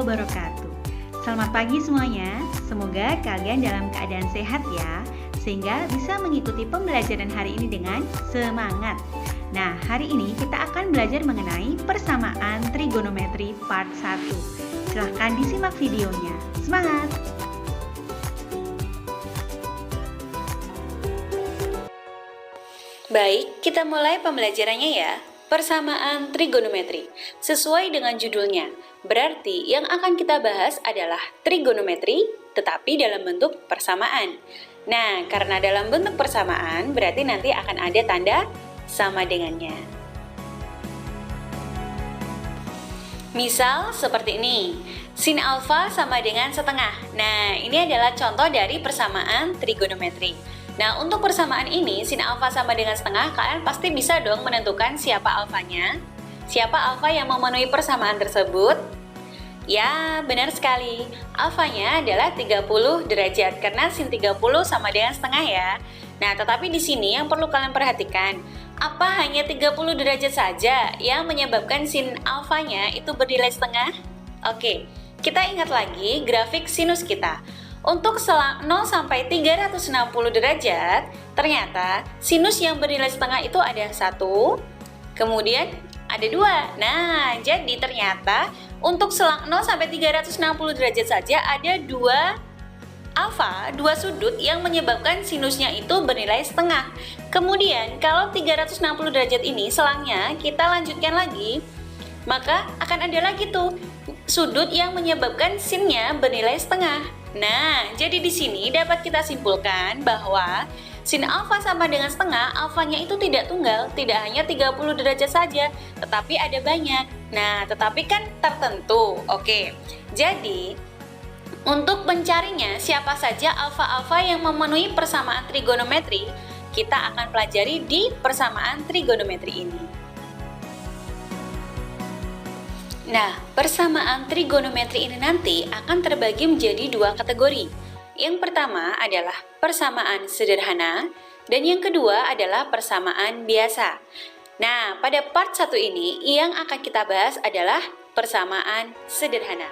wabarakatuh. Selamat pagi semuanya, semoga kalian dalam keadaan sehat ya, sehingga bisa mengikuti pembelajaran hari ini dengan semangat. Nah, hari ini kita akan belajar mengenai persamaan trigonometri part 1. Silahkan disimak videonya. Semangat! Baik, kita mulai pembelajarannya ya. Persamaan trigonometri. Sesuai dengan judulnya, berarti yang akan kita bahas adalah trigonometri, tetapi dalam bentuk persamaan. Nah, karena dalam bentuk persamaan, berarti nanti akan ada tanda sama dengannya. Misal seperti ini, sin alfa sama dengan setengah. Nah, ini adalah contoh dari persamaan trigonometri. Nah, untuk persamaan ini, sin alfa sama dengan setengah, kalian pasti bisa dong menentukan siapa alfanya. Siapa alfa yang memenuhi persamaan tersebut? Ya, benar sekali. Alfanya adalah 30 derajat, karena sin 30 sama dengan setengah ya. Nah, tetapi di sini yang perlu kalian perhatikan, apa hanya 30 derajat saja yang menyebabkan sin alfanya itu bernilai setengah? Oke, kita ingat lagi grafik sinus kita. Untuk selang 0 sampai 360 derajat, ternyata sinus yang bernilai setengah itu ada 1, kemudian ada 2. Nah, jadi ternyata untuk selang 0 sampai 360 derajat saja ada 2 alfa, 2 sudut yang menyebabkan sinusnya itu bernilai setengah. Kemudian kalau 360 derajat ini selangnya kita lanjutkan lagi, maka akan ada lagi tuh sudut yang menyebabkan sinnya bernilai setengah. Nah, jadi di sini dapat kita simpulkan bahwa sin alfa sama dengan setengah, alfanya itu tidak tunggal, tidak hanya 30 derajat saja, tetapi ada banyak. Nah, tetapi kan tertentu. Oke, jadi untuk mencarinya siapa saja alfa-alfa yang memenuhi persamaan trigonometri, kita akan pelajari di persamaan trigonometri ini. Nah, persamaan trigonometri ini nanti akan terbagi menjadi 2 kategori. Yang pertama adalah persamaan sederhana, dan yang kedua adalah persamaan biasa. Nah, pada part 1 ini, yang akan kita bahas adalah persamaan sederhana.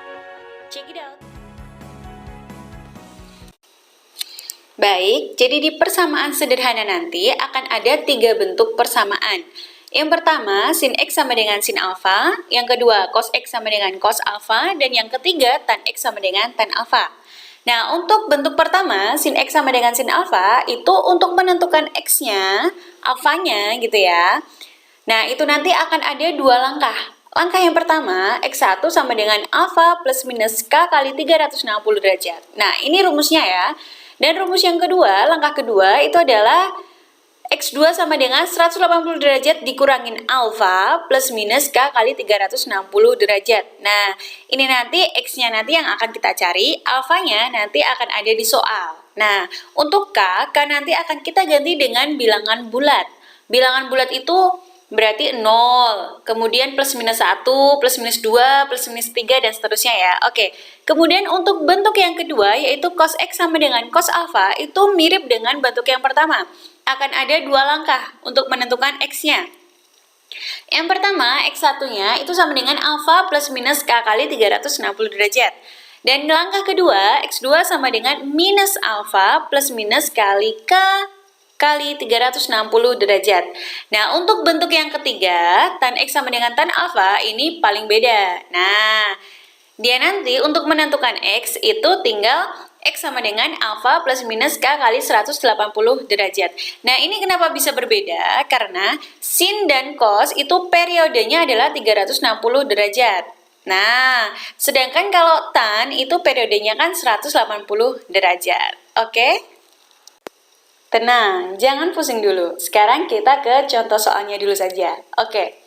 Check it out! Baik, jadi di persamaan sederhana nanti akan ada 3 bentuk persamaan. Yang pertama, sin X sama dengan sin alfa, yang kedua, cos X sama dengan cos alfa, dan yang ketiga, tan X sama dengan tan alfa. Nah, untuk bentuk pertama, sin X sama dengan sin alfa, itu untuk menentukan X-nya, alfanya gitu ya. Nah, itu nanti akan ada 2 langkah. Langkah yang pertama, X1 sama dengan alfa plus minus K kali 360 derajat. Nah, ini rumusnya ya. Dan rumus yang kedua, langkah kedua, itu adalah X2 sama dengan 180 derajat dikurangin alfa plus minus K kali 360 derajat. Nah, ini nanti X-nya nanti yang akan kita cari, alfanya nanti akan ada di soal. Nah, untuk K nanti akan kita ganti dengan bilangan bulat. Bilangan bulat itu berarti 0, kemudian plus minus 1, plus minus 2, plus minus 3, dan seterusnya ya. Oke, kemudian untuk bentuk yang kedua, yaitu cos X sama dengan cos alfa, itu mirip dengan bentuk yang pertama. Akan ada 2 langkah untuk menentukan X-nya. Yang pertama, X1-nya itu sama dengan alfa plus minus K kali 360 derajat. Dan langkah kedua, X2 sama dengan minus alfa plus minus kali K kali 360 derajat. Nah, untuk bentuk yang ketiga, tan X sama dengan tan alfa ini paling beda. Nah, dia nanti untuk menentukan X itu tinggal X sama dengan alfa plus minus K kali 180 derajat. Nah, ini kenapa bisa berbeda? Karena sin dan cos itu periodenya adalah 360 derajat. Nah, sedangkan kalau tan itu periodenya kan 180 derajat. Oke? Tenang, jangan pusing dulu. Sekarang kita ke contoh soalnya dulu saja. Oke.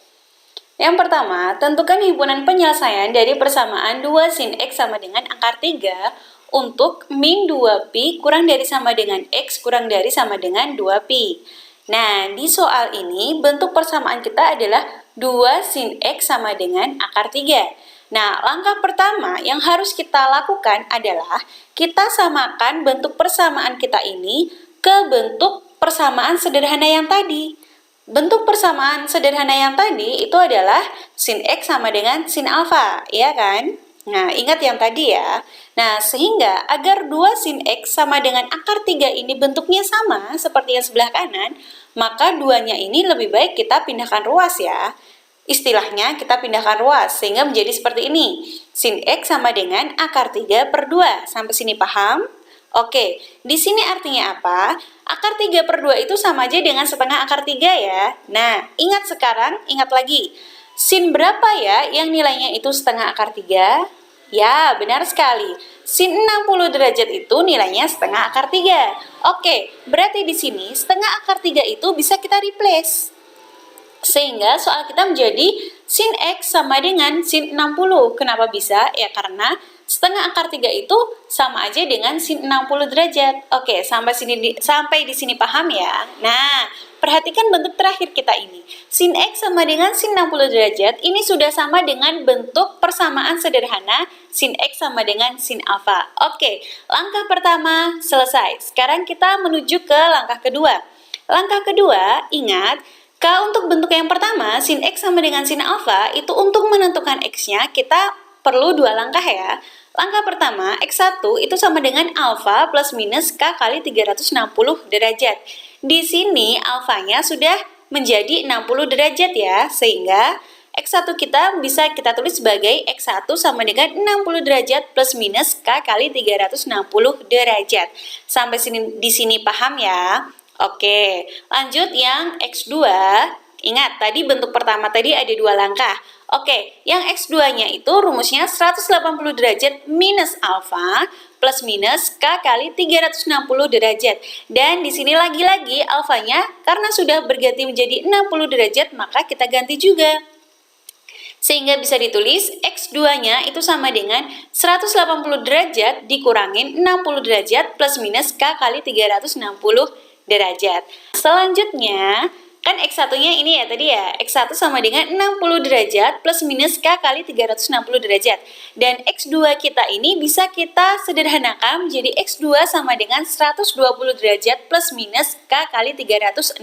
Yang pertama, tentukan himpunan penyelesaian dari persamaan 2 sin X sama dengan akar 3 untuk min 2pi kurang dari sama dengan X kurang dari sama dengan 2pi. Nah, di soal ini bentuk persamaan kita adalah 2 sin X sama dengan akar 3. Nah, langkah pertama yang harus kita lakukan adalah kita samakan bentuk persamaan kita ini ke bentuk persamaan sederhana yang tadi. Bentuk persamaan sederhana yang tadi itu adalah sin X sama dengan sin alfa, ya kan? Nah, ingat yang tadi ya. Nah, sehingga agar 2 sin X sama dengan akar 3 ini bentuknya sama seperti yang sebelah kanan, maka duanya ini lebih baik kita pindahkan ruas ya. Istilahnya kita pindahkan ruas sehingga menjadi seperti ini. Sin X sama dengan akar 3 per 2. Sampai sini paham? Oke, di sini artinya apa? Akar 3 per 2 itu sama aja dengan setengah akar 3 ya. Nah, ingat lagi. Sin berapa ya yang nilainya itu setengah akar 3? Ya, benar sekali. Sin 60 derajat itu nilainya setengah akar 3. Oke, berarti di sini setengah akar 3 itu bisa kita replace. Sehingga soal kita menjadi sin X sama dengan sin 60. Kenapa bisa? Ya karena setengah akar 3 itu sama aja dengan sin 60 derajat. Oke, sampai di sini paham ya? Nah, perhatikan bentuk terakhir kita ini. Sin X sama dengan sin 60 derajat ini sudah sama dengan bentuk persamaan sederhana sin X sama dengan sin alfa. Oke, langkah pertama selesai. Sekarang kita menuju ke langkah kedua. Langkah kedua, ingat, untuk bentuk yang pertama, sin X sama dengan sin alfa, itu untuk menentukan X-nya kita perlu 2 langkah ya. Langkah pertama, X1 itu sama dengan alfa plus minus K kali 360 derajat. Di sini alfanya sudah menjadi 60 derajat ya, sehingga X1 kita bisa kita tulis sebagai X1 sama dengan 60 derajat plus minus K kali 360 derajat. Sampai di sini paham ya? Oke, lanjut yang X2. Ingat, tadi bentuk pertama tadi ada 2 langkah. Oke, yang X2-nya itu rumusnya 180 derajat minus alfa plus minus K kali 360 derajat. Dan di sini lagi-lagi alfanya karena sudah berganti menjadi 60 derajat, maka kita ganti juga. Sehingga bisa ditulis X2-nya itu sama dengan 180 derajat dikurangin 60 derajat plus minus K kali 360 derajat. Selanjutnya, kan X1-nya ini ya tadi ya, X1 sama dengan 60 derajat plus minus K kali 360 derajat. Dan X2 kita ini bisa kita sederhanakan menjadi X2 sama dengan 120 derajat plus minus K kali 360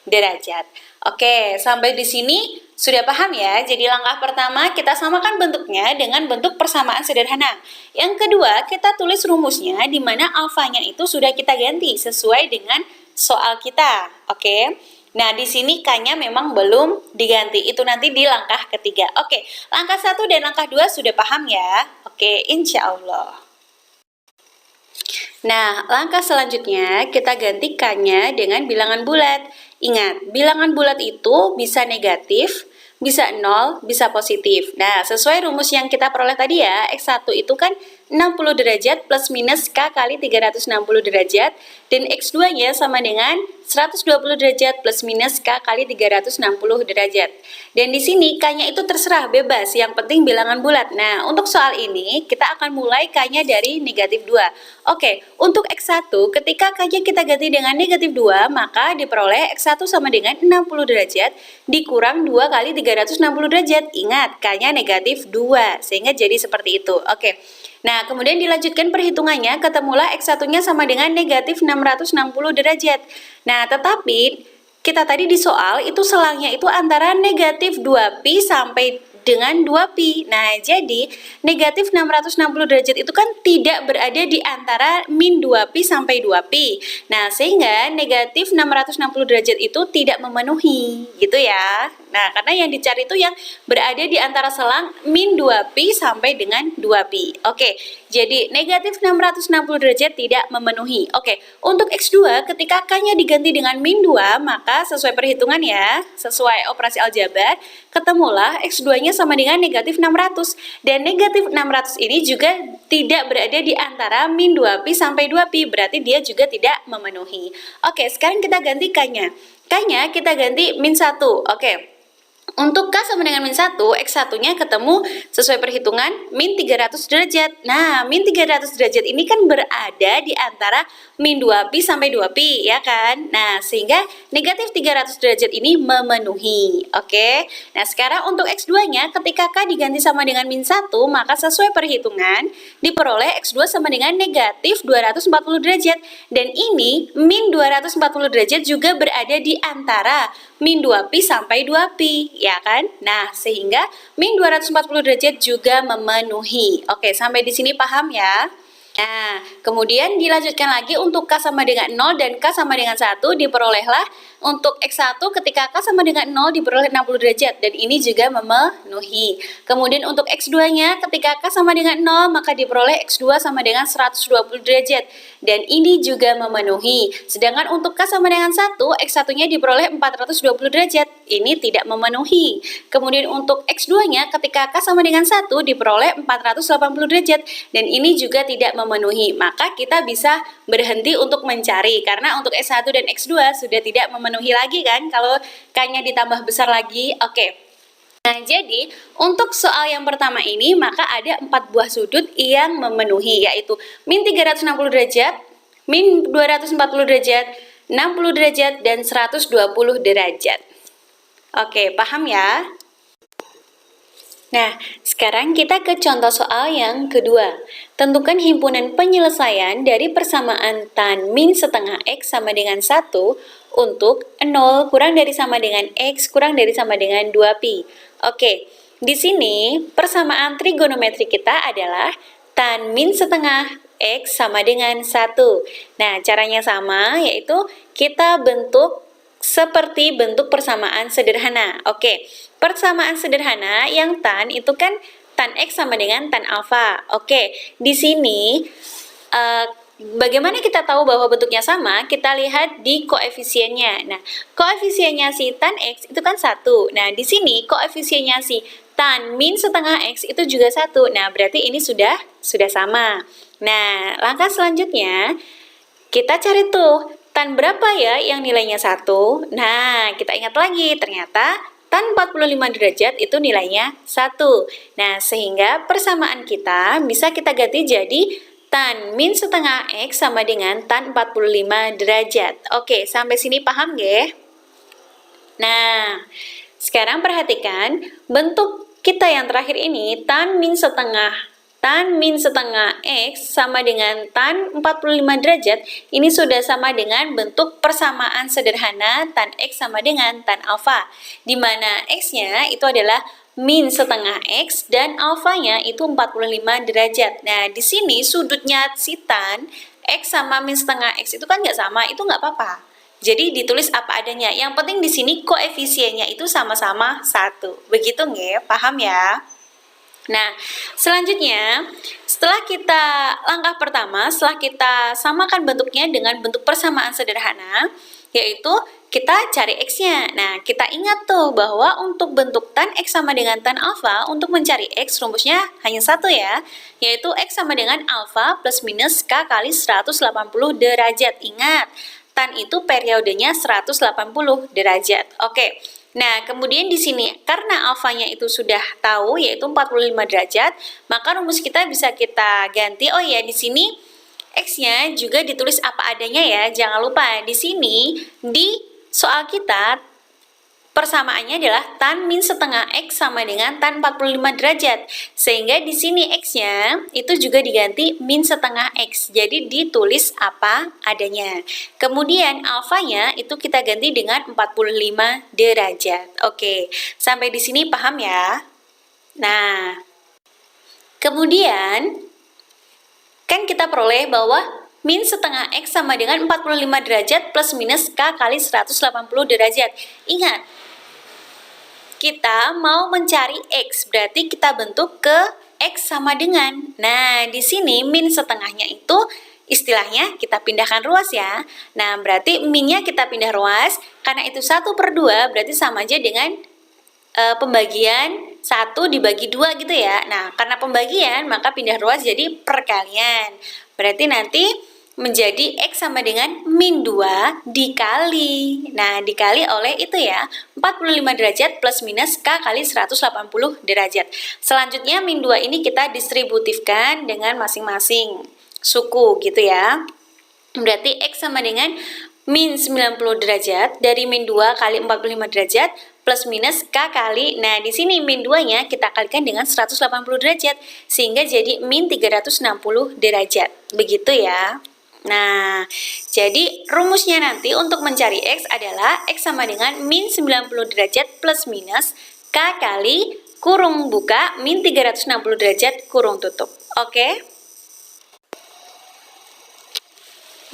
derajat. Oke, sampai di sini sudah paham ya? Jadi langkah pertama kita samakan bentuknya dengan bentuk persamaan sederhana. Yang kedua, kita tulis rumusnya di mana alfanya itu sudah kita ganti sesuai dengan soal kita. Oke. Nah, di sini K-nya memang belum diganti. Itu nanti di langkah ketiga. Oke, langkah 1 dan langkah 2 sudah paham ya? Oke, insya Allah. Nah, langkah selanjutnya kita ganti K-nya dengan bilangan bulat. Ingat, bilangan bulat itu bisa negatif, bisa 0, bisa positif. Nah, sesuai rumus yang kita peroleh tadi ya, X1 itu kan 60 derajat plus minus K kali 360 derajat, dan X2-nya sama dengan 120 derajat plus minus K kali 360 derajat. Dan di sini K-nya itu terserah, bebas, yang penting bilangan bulat. Nah, untuk soal ini kita akan mulai K-nya dari negatif 2. Oke, untuk X1 ketika K-nya kita ganti dengan negatif 2, maka diperoleh X1 sama dengan 60 derajat dikurang 2 kali 360 derajat. Ingat, K-nya negatif 2, sehingga jadi seperti itu. Oke. Nah, kemudian dilanjutkan perhitungannya, ketemulah X1-nya sama dengan negatif 660 derajat. Nah, tetapi kita tadi di soal itu selangnya itu antara negatif 2pi sampai dengan 2pi. Nah, jadi negatif 660 derajat itu kan tidak berada di antara min 2pi sampai 2pi. Nah, sehingga negatif 660 derajat itu tidak memenuhi, gitu ya. Nah, karena yang dicari itu yang berada di antara selang min 2pi sampai dengan 2pi. Oke, jadi negatif 660 derajat tidak memenuhi. Oke, untuk X2 ketika K-nya diganti dengan min 2, maka sesuai perhitungan ya, sesuai operasi aljabar, ketemulah X2-nya sama dengan negatif 600. Dan negatif 600 ini juga tidak berada di antara min 2pi sampai 2pi, berarti dia juga tidak memenuhi. Oke, sekarang kita ganti K-nya. K-nya kita ganti min 1. Oke. Untuk K sama dengan min 1, X1-nya ketemu sesuai perhitungan min 300 derajat. Nah, min 300 derajat ini kan berada di antara min 2pi sampai 2pi, ya kan? Nah, sehingga negatif 300 derajat ini memenuhi. Oke. Nah, sekarang untuk X2-nya ketika K diganti sama dengan min 1, maka sesuai perhitungan diperoleh X2 sama dengan negatif 240 derajat. Dan ini min 240 derajat juga berada di antara min 2pi sampai 2pi. ya kan? Nah, sehingga min 240 derajat juga memenuhi. Oke, sampai di sini paham ya? Nah, kemudian dilanjutkan lagi untuk K sama dengan 0 dan K sama dengan 1 diperolehlah untuk X1 ketika K sama dengan 0 diperoleh 60 derajat dan ini juga memenuhi. Kemudian untuk X2-nya ketika K sama dengan 0 maka diperoleh X2 sama dengan 120 derajat dan ini juga memenuhi. Sedangkan untuk K sama dengan 1, X1-nya diperoleh 420 derajat. Ini tidak memenuhi. Kemudian untuk X2-nya ketika K sama dengan 1 diperoleh 480 derajat dan ini juga tidak memenuhi. Maka kita bisa berhenti untuk mencari karena untuk S1 dan X2 sudah tidak memenuhi lagi kan kalau K-nya ditambah besar lagi. Oke. Nah, jadi untuk soal yang pertama ini maka ada 4 buah sudut yang memenuhi yaitu min 360 derajat, min 240 derajat, 60 derajat, dan 120 derajat. Oke, paham ya? Nah, sekarang kita ke contoh soal yang kedua. Tentukan himpunan penyelesaian dari persamaan tan min setengah X sama dengan 1 untuk 0 kurang dari sama dengan X kurang dari sama dengan 2pi. Oke, di sini persamaan trigonometri kita adalah tan min setengah X sama dengan 1. Nah, caranya sama, yaitu kita bentuk seperti bentuk persamaan sederhana. Oke, persamaan sederhana yang tan itu kan tan X sama dengan tan alfa. Oke, di sini bagaimana kita tahu bahwa bentuknya sama? Kita lihat di koefisiennya. Nah, koefisiennya si tan X itu kan 1. Nah, di sini koefisiennya si tan min setengah X itu juga 1. Nah, berarti ini sudah sama. Nah, langkah selanjutnya kita cari tuh tan berapa ya yang nilainya 1? Nah, kita ingat lagi, ternyata tan 45 derajat itu nilainya 1. Nah, sehingga persamaan kita bisa kita ganti jadi tan min setengah X sama dengan tan 45 derajat. Oke, sampai sini paham nggih? Nah, sekarang perhatikan bentuk kita yang terakhir ini tan min setengah X sama dengan tan 45 derajat, ini sudah sama dengan bentuk persamaan sederhana tan X sama dengan tan alfa, di mana X-nya itu adalah min setengah X dan alfanya itu 45 derajat. Nah, di sini sudutnya si tan X sama min setengah X itu kan nggak sama, itu nggak apa-apa. Jadi ditulis apa adanya. Yang penting di sini koefisiennya itu sama-sama 1. Begitu nggih? Paham ya? Nah, selanjutnya langkah pertama setelah kita samakan bentuknya dengan bentuk persamaan sederhana, yaitu kita cari X-nya. Nah, kita ingat tuh bahwa untuk bentuk tan X sama dengan tan alfa, untuk mencari X rumusnya hanya satu ya, yaitu X sama dengan alfa plus minus K kali 180 derajat. Ingat, tan itu periodenya 180 derajat. Oke. Nah, kemudian di sini karena alfanya itu sudah tahu yaitu 45 derajat, maka rumus kita bisa kita ganti. Oh ya, di sini X-nya juga ditulis apa adanya ya. Jangan lupa di sini di soal kita persamaannya adalah tan min setengah X sama dengan tan 45 derajat. Sehingga di sini X-nya itu juga diganti min setengah X. Jadi ditulis apa adanya. Kemudian alfanya itu kita ganti dengan 45 derajat. Oke, sampai di sini paham ya? Nah, kemudian kan kita peroleh bahwa min setengah X sama dengan 45 derajat plus minus K kali 180 derajat. Ingat, kita mau mencari X, berarti kita bentuk ke X sama dengan. Nah, di sini min setengahnya itu istilahnya kita pindahkan ruas ya. Nah, berarti minnya kita pindah ruas, karena itu 1/2 berarti sama aja dengan pembagian 1 dibagi 2 gitu ya. Nah, karena pembagian maka pindah ruas jadi perkalian. Berarti nanti menjadi X sama dengan min 2 dikali. Nah, dikali oleh itu ya, 45 derajat plus minus K kali 180 derajat. Selanjutnya min 2 ini kita distributifkan dengan masing-masing suku gitu ya. Berarti X sama dengan min 90 derajat dari min 2 kali 45 derajat plus minus K kali, nah di sini min 2-nya kita kalikan dengan 180 derajat sehingga jadi min 360 derajat. Begitu ya. Nah, jadi rumusnya nanti untuk mencari X adalah X sama dengan min 90 derajat plus minus K kali kurung buka min 360 derajat kurung tutup. Oke?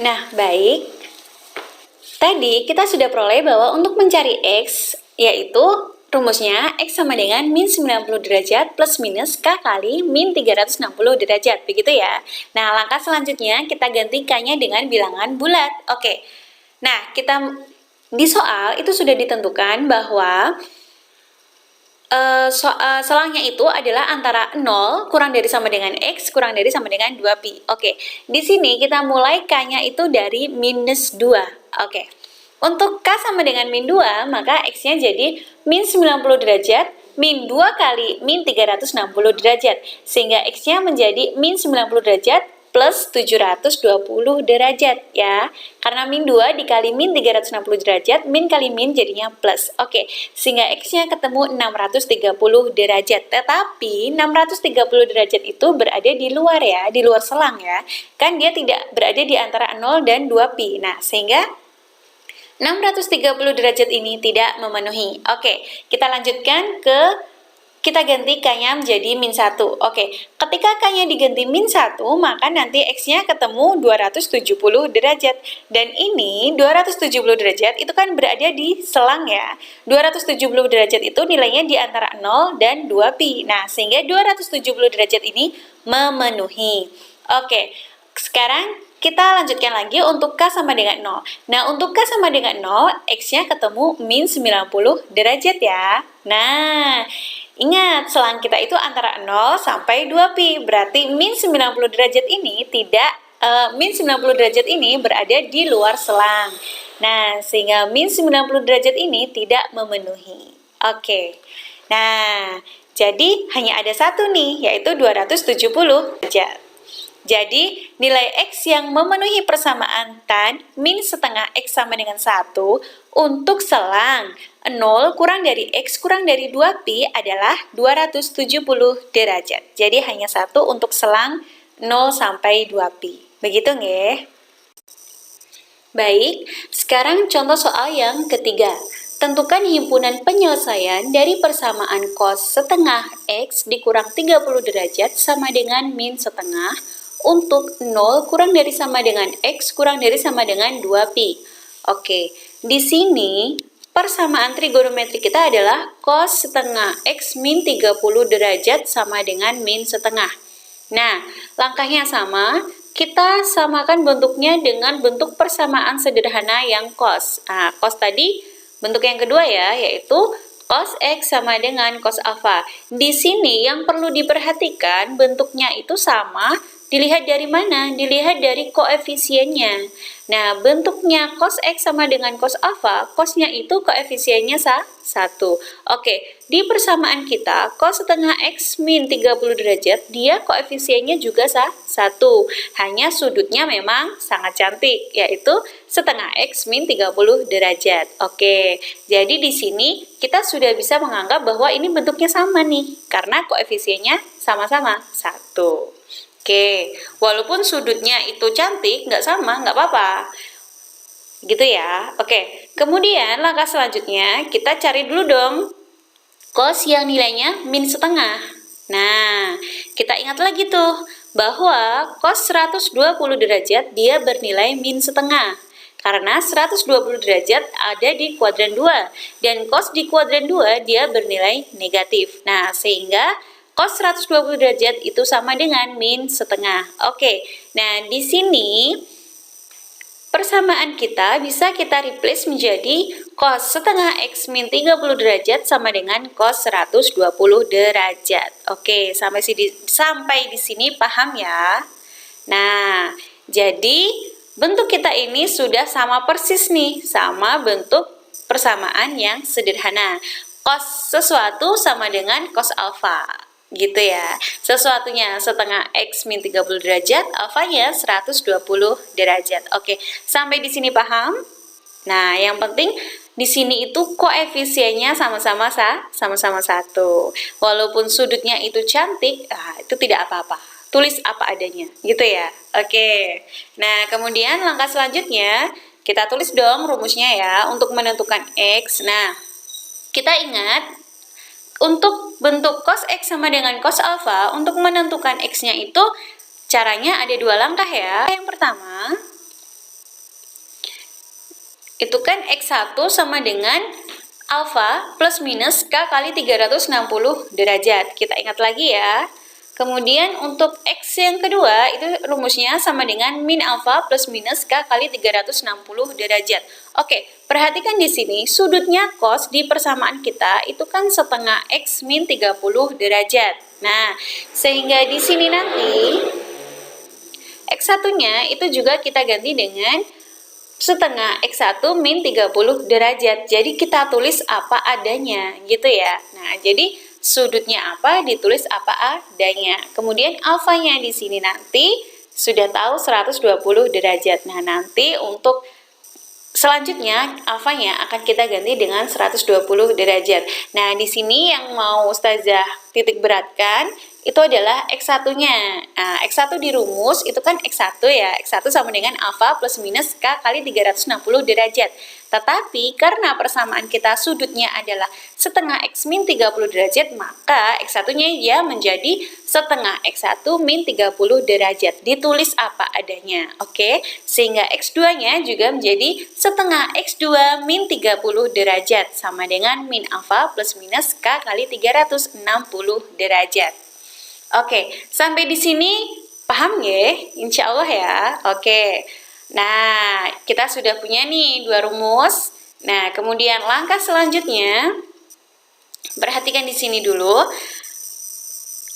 Nah, baik. Tadi kita sudah peroleh bahwa untuk mencari X, yaitu rumusnya X sama dengan min 90 derajat plus minus K kali min 360 derajat. Begitu ya. Nah, langkah selanjutnya kita ganti K-nya dengan bilangan bulat. Oke. Nah, di soal itu sudah ditentukan bahwa selangnya itu adalah antara 0 kurang dari sama dengan X kurang dari sama dengan 2pi. Oke, di sini kita mulai K-nya itu dari minus 2. Oke, untuk K sama dengan min 2, maka X-nya jadi min 90 derajat min 2 kali min 360 derajat. Sehingga X-nya menjadi min 90 derajat plus 720 derajat ya. Karena min 2 dikali min 360 derajat, min kali min jadinya plus. Oke, sehingga X-nya ketemu 630 derajat. Tetapi 630 derajat itu berada di luar ya, di luar selang ya. Kan dia tidak berada di antara 0 dan 2pi. Nah, sehingga 630 derajat ini tidak memenuhi. Oke, kita lanjutkan kita ganti K-nya menjadi min 1. Oke, ketika K-nya diganti min 1, maka nanti X-nya ketemu 270 derajat. Dan ini 270 derajat itu kan berada di selang ya. 270 derajat itu nilainya di antara 0 dan 2pi. Nah, sehingga 270 derajat ini memenuhi. Oke, sekarang kita lanjutkan lagi untuk K sama dengan 0. Nah, untuk K sama dengan 0, X-nya ketemu min 90 derajat ya. Nah, ingat, selang kita itu antara 0 sampai 2pi. Berarti min 90 derajat ini min 90 derajat ini berada di luar selang. Nah, sehingga min 90 derajat ini tidak memenuhi. Oke. Nah, jadi hanya ada satu nih, yaitu 270 derajat. Jadi, nilai X yang memenuhi persamaan tan min setengah X sama dengan 1 untuk selang 0 kurang dari X kurang dari 2pi adalah 270 derajat. Jadi, hanya satu untuk selang 0 sampai 2pi. Begitu nggih? Baik, sekarang contoh soal yang ketiga. Tentukan himpunan penyelesaian dari persamaan cos setengah X dikurang 30 derajat sama dengan min setengah untuk 0 kurang dari sama dengan X kurang dari sama dengan 2pi. Oke, di sini persamaan trigonometri kita adalah cos setengah X min 30 derajat sama dengan min setengah. Nah, langkahnya sama, kita samakan bentuknya dengan bentuk persamaan sederhana yang cos. Nah, cos tadi bentuk yang kedua ya, yaitu cos X sama dengan cos alfa. Di sini yang perlu diperhatikan bentuknya itu sama. Dilihat dari mana? Dilihat dari koefisiennya. Nah, bentuknya cos X sama dengan cos alfa, cosnya itu koefisiennya 1. Oke, di persamaan kita, cos setengah X min 30 derajat, dia koefisiennya juga 1. Hanya sudutnya memang sangat cantik, yaitu setengah X min 30 derajat. Oke, jadi di sini kita sudah bisa menganggap bahwa ini bentuknya sama nih, karena koefisiennya sama-sama 1. Oke, walaupun sudutnya itu cantik, nggak sama, nggak apa-apa. Gitu ya. Oke, kemudian langkah selanjutnya kita cari dulu dong cos yang nilainya min setengah. Nah, kita ingat lagi tuh bahwa cos 120 derajat dia bernilai min setengah. Karena 120 derajat ada di kuadran 2 dan cos di kuadran 2 dia bernilai negatif. Nah, sehingga cos 120 derajat itu sama dengan min setengah. Oke, nah di sini persamaan kita bisa kita replace menjadi cos setengah X min 30 derajat sama dengan cos 120 derajat. Oke, sampai di sini paham ya? Nah, jadi bentuk kita ini sudah sama persis nih, sama bentuk persamaan yang sederhana. Cos sesuatu sama dengan cos alfa. Gitu ya, sesuatunya setengah X min 30 derajat, alfanya 120 derajat. Oke, sampai di sini paham? Nah, yang penting di sini itu koefisiennya sama-sama 1. Walaupun sudutnya itu cantik, itu tidak apa-apa. Tulis apa adanya, gitu ya. Oke, nah kemudian langkah selanjutnya, kita tulis dong rumusnya ya, untuk menentukan X. Nah, kita ingat, untuk bentuk cos X sama dengan cos alfa, untuk menentukan X-nya itu caranya ada dua langkah ya. Yang pertama, itu kan X1 sama dengan alfa plus minus K kali 360 derajat. Kita ingat lagi ya. Kemudian untuk X yang kedua, itu rumusnya sama dengan min alfa plus minus K kali 360 derajat. Oke, perhatikan di sini, sudutnya cos di persamaan kita itu kan setengah X min 30 derajat. Nah, sehingga di sini nanti X1-nya itu juga kita ganti dengan setengah X1 min 30 derajat. Jadi kita tulis apa adanya gitu ya. Nah, jadi sudutnya apa ditulis apa adanya. Kemudian alfanya di sini nanti sudah tahu 120 derajat. Nah, nanti untuk selanjutnya alfanya akan kita ganti dengan 120 derajat. Nah, di sini yang mau Ustazah titik beratkan itu adalah X1-nya. Nah, X1 di rumus itu kan X1 ya. X1 sama dengan alfa plus minus K kali 360 derajat. Tetapi karena persamaan kita sudutnya adalah setengah X min 30 derajat, maka X1-nya ya menjadi setengah X1 min 30 derajat. Ditulis apa adanya. Oke? Sehingga X2-nya juga menjadi setengah X2 min 30 derajat sama dengan min alfa plus minus K kali 360 derajat. Oke, sampai di sini paham ya? Insya Allah ya. Oke, nah kita sudah punya nih dua rumus. Nah, kemudian langkah selanjutnya, perhatikan di sini dulu.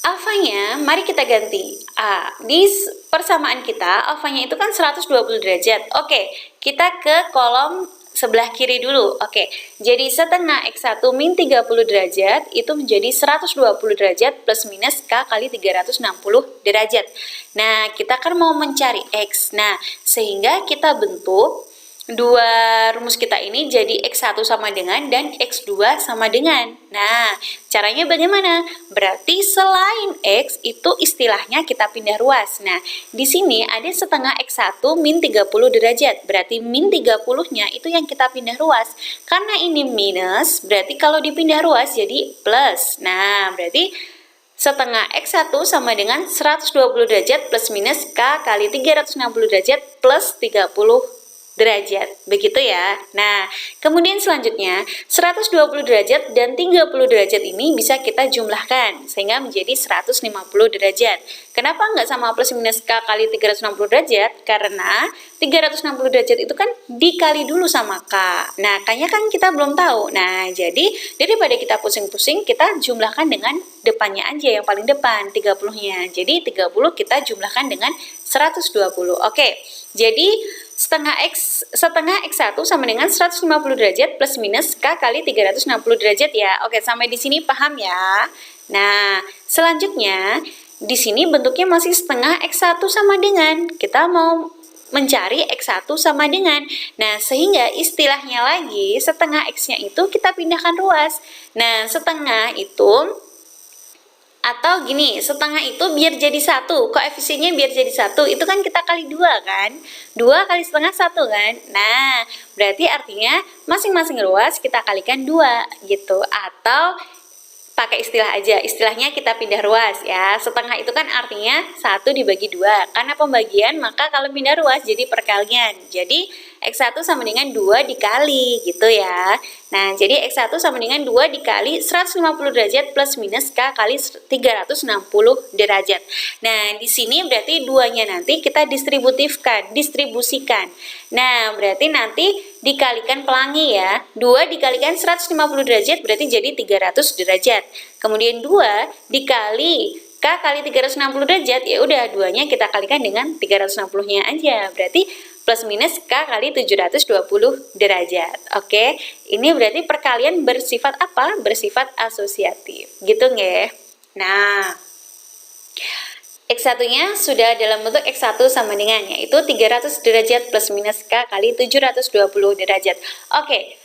Alfanya, mari kita ganti. Di persamaan kita, alfanya itu kan 120 derajat. Oke, kita ke kolom sebelah kiri dulu. Oke, jadi setengah X1 min 30 derajat itu menjadi 120 derajat plus minus K kali 360 derajat. Nah, kita kan mau mencari X. Nah, sehingga kita bentuk dua rumus kita ini jadi X1 sama dengan dan X2 sama dengan. Nah, caranya bagaimana? Berarti selain X itu istilahnya kita pindah ruas. Nah, di sini ada setengah X1 min 30 derajat. Berarti min 30-nya itu yang kita pindah ruas. Karena ini minus, berarti kalau dipindah ruas jadi plus. Nah, berarti setengah X1 sama dengan 120 derajat plus minus K kali 360 derajat plus 30 derajat, begitu ya. Nah, kemudian selanjutnya 120 derajat dan 30 derajat ini bisa kita jumlahkan sehingga menjadi 150 derajat. Kenapa nggak sama plus minus K kali 360 derajat? Karena 360 derajat itu kan dikali dulu sama K. Nah, K-nya kan kita belum tahu. Nah, jadi daripada kita pusing-pusing, kita jumlahkan dengan depannya aja, yang paling depan 30-nya. Jadi 30 kita jumlahkan dengan 120. Oke, jadi setengah X1 sama dengan 150 derajat plus minus K kali 360 derajat ya. Oke, sampai di sini paham ya? Nah, selanjutnya di sini bentuknya masih setengah X1 sama dengan. Kita mau mencari X1 sama dengan. Nah, sehingga istilahnya lagi setengah X-nya itu kita pindahkan ruas. Nah, setengah itu atau gini, setengah itu biar jadi 1, koefisiennya biar jadi 1, itu kan kita kali 2 kan, 2 kali setengah 1 kan. Nah, berarti artinya masing-masing ruas kita kalikan 2 gitu. Atau pakai istilah aja, istilahnya kita pindah ruas ya. Setengah itu kan artinya 1 dibagi 2, karena pembagian maka kalau pindah ruas jadi perkalian. Jadi X1 sama dengan 2 dikali gitu ya. Nah, jadi X1 sama dengan 2 dikali 150 derajat plus minus K kali 360 derajat. Nah, di sini berarti 2-nya nanti kita distribusikan. Nah, berarti nanti dikalikan pelangi ya. 2 dikalikan 150 derajat berarti jadi 300 derajat. Kemudian 2 dikali K kali 360 derajat, ya udah 2-nya kita kalikan dengan 360-nya aja. Berarti plus minus K kali 720 derajat. Oke, ini berarti perkalian bersifat apa? Bersifat asosiatif. Gitu nggak? Nah, X1-nya sudah dalam bentuk X1 sama dengan, yaitu 300 derajat plus minus K kali 720 derajat. Oke,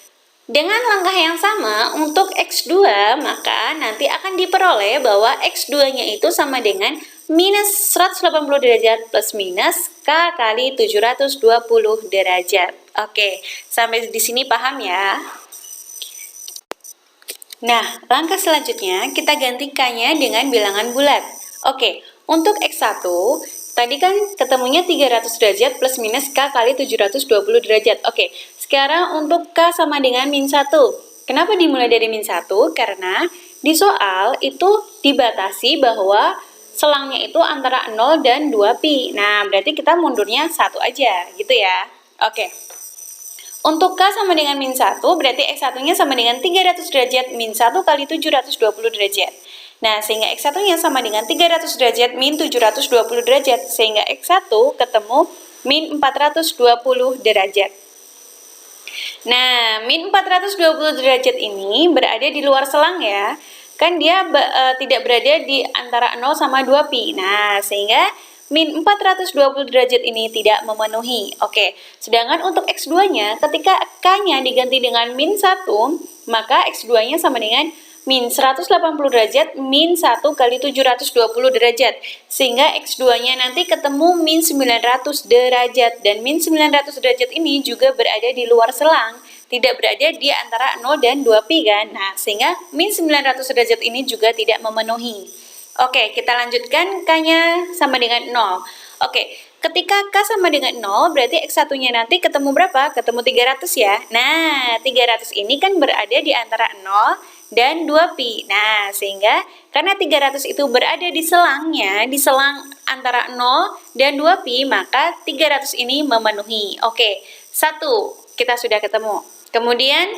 dengan langkah yang sama untuk X2, maka nanti akan diperoleh bahwa X2-nya itu sama dengan minus 180 derajat plus minus K kali 720 derajat. Oke, sampai di sini paham ya? Nah, langkah selanjutnya kita ganti K-nya dengan bilangan bulat. Oke, untuk X1, tadi kan ketemunya 300 derajat plus minus K kali 720 derajat. Oke, sekarang untuk K sama dengan min 1. Kenapa dimulai dari min 1? Karena di soal itu dibatasi bahwa selangnya itu antara 0 dan 2pi. Nah, berarti kita mundurnya 1 aja, gitu ya. Oke. Untuk K sama dengan min 1, berarti X1-nya sama dengan 300 derajat min 1 kali 720 derajat. Nah, sehingga X1-nya sama dengan 300 derajat min 720 derajat. Sehingga X1 ketemu min 420 derajat. Nah, min 420 derajat ini berada di luar selang ya. Kan dia tidak berada di antara 0 sama 2pi. Nah, sehingga min 420 derajat ini tidak memenuhi. Oke, sedangkan untuk X2-nya, ketika K-nya diganti dengan min 1, maka X2-nya sama dengan min 180 derajat min 1 kali 720 derajat. Sehingga X2-nya nanti ketemu min 900 derajat. Dan min 900 derajat ini juga berada di luar selang. Tidak berada di antara 0 dan 2pi kan. Nah, sehingga min 900 derajat ini juga tidak memenuhi. Oke, kita lanjutkan K-nya sama dengan 0. Oke, ketika K sama dengan 0, berarti X1-nya nanti ketemu berapa? Ketemu 300 ya. Nah, 300 ini kan berada di antara 0 dan 2pi. Nah, sehingga karena 300 itu berada di selangnya, di selang antara 0 dan 2pi, maka 300 ini memenuhi. Oke, 1 kita sudah ketemu. Kemudian,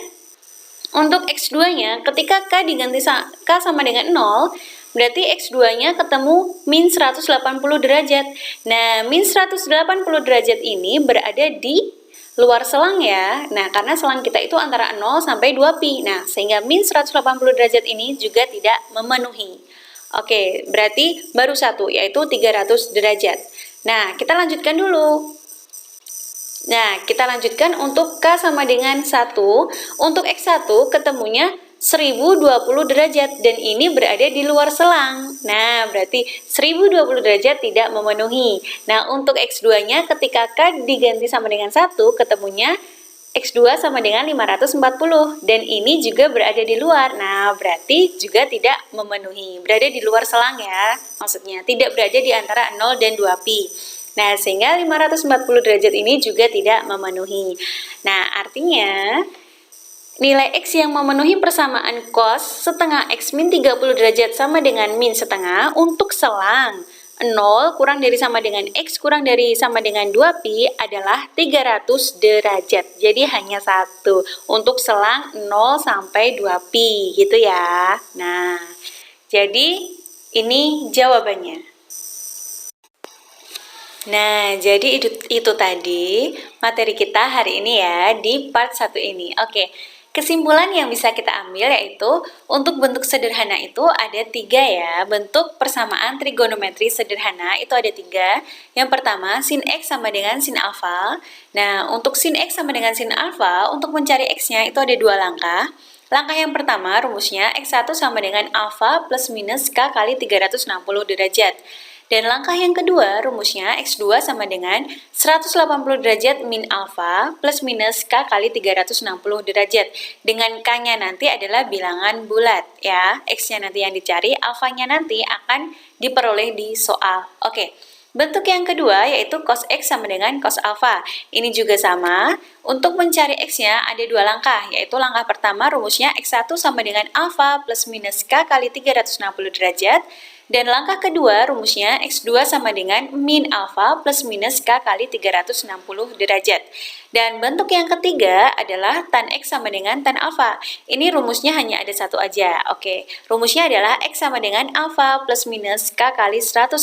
untuk X2-nya, ketika K diganti K sama dengan 0, berarti X2-nya ketemu min 180 derajat. Nah, min 180 derajat ini berada di luar selang ya. Nah, karena selang kita itu antara 0 sampai 2pi. Nah, sehingga min 180 derajat ini juga tidak memenuhi. Oke, berarti baru satu, yaitu 300 derajat. Nah, kita lanjutkan dulu. Nah, kita lanjutkan untuk K sama dengan 1. Untuk X1 ketemunya 1020 derajat dan ini berada di luar selang. Nah, berarti 1020 derajat tidak memenuhi. Nah, untuk X2-nya ketika K diganti sama dengan 1, ketemunya X2 sama dengan 540 dan ini juga berada di luar. Nah, berarti juga tidak memenuhi. Berada di luar selang ya. Maksudnya tidak berada di antara 0 dan 2pi. Nah, sehingga 540 derajat ini juga tidak memenuhi. Nah, artinya nilai X yang memenuhi persamaan cos setengah X min 30 derajat sama dengan min setengah untuk selang 0 kurang dari sama dengan X kurang dari sama dengan 2pi adalah 300 derajat. Jadi hanya satu untuk selang 0 sampai 2pi gitu ya. Nah, jadi ini jawabannya. Nah, jadi itu tadi materi kita hari ini ya di part 1 ini. Oke, kesimpulan yang bisa kita ambil yaitu untuk bentuk sederhana itu ada 3 ya. Bentuk persamaan trigonometri sederhana itu ada 3. Yang pertama, sin X sama dengan sin alfa. Nah, untuk sin X sama dengan sin alfa, untuk mencari X-nya itu ada 2 langkah. Langkah yang pertama, rumusnya X1 sama dengan alfa plus minus K kali 360 derajat. Dan langkah yang kedua, rumusnya X2 sama dengan 180 derajat min alfa plus minus K kali 360 derajat. Dengan K-nya nanti adalah bilangan bulat ya. X-nya nanti yang dicari, alfanya nanti akan diperoleh di soal. Oke. Bentuk yang kedua yaitu cos X sama dengan cos alfa. Ini juga sama. Untuk mencari X-nya ada 2 langkah, yaitu langkah pertama rumusnya X1 sama dengan alfa plus minus K kali 360 derajat. Dan langkah kedua rumusnya X2 sama dengan min alfa plus minus K kali 360 derajat. Dan bentuk yang ketiga adalah tan X sama dengan tan alfa. Ini rumusnya hanya ada satu aja. Oke, rumusnya adalah X sama dengan alfa plus minus K kali 180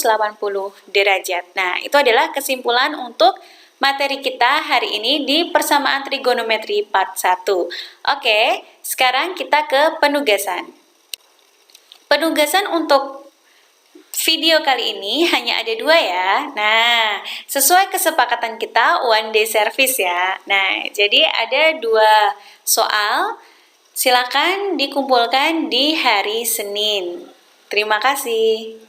derajat. Nah, itu adalah kesimpulan untuk materi kita hari ini di persamaan trigonometri part 1. Oke, sekarang kita ke penugasan. Penugasan untuk video kali ini hanya ada 2 ya. Nah, sesuai kesepakatan kita one day service ya. Nah, jadi ada 2 soal. Silakan dikumpulkan di hari Senin. Terima kasih.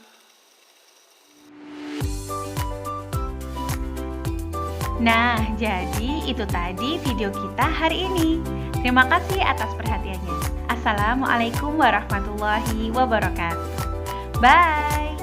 Nah, jadi itu tadi video kita hari ini. Terima kasih atas perhatiannya. Assalamualaikum warahmatullahi wabarakatuh. Bye.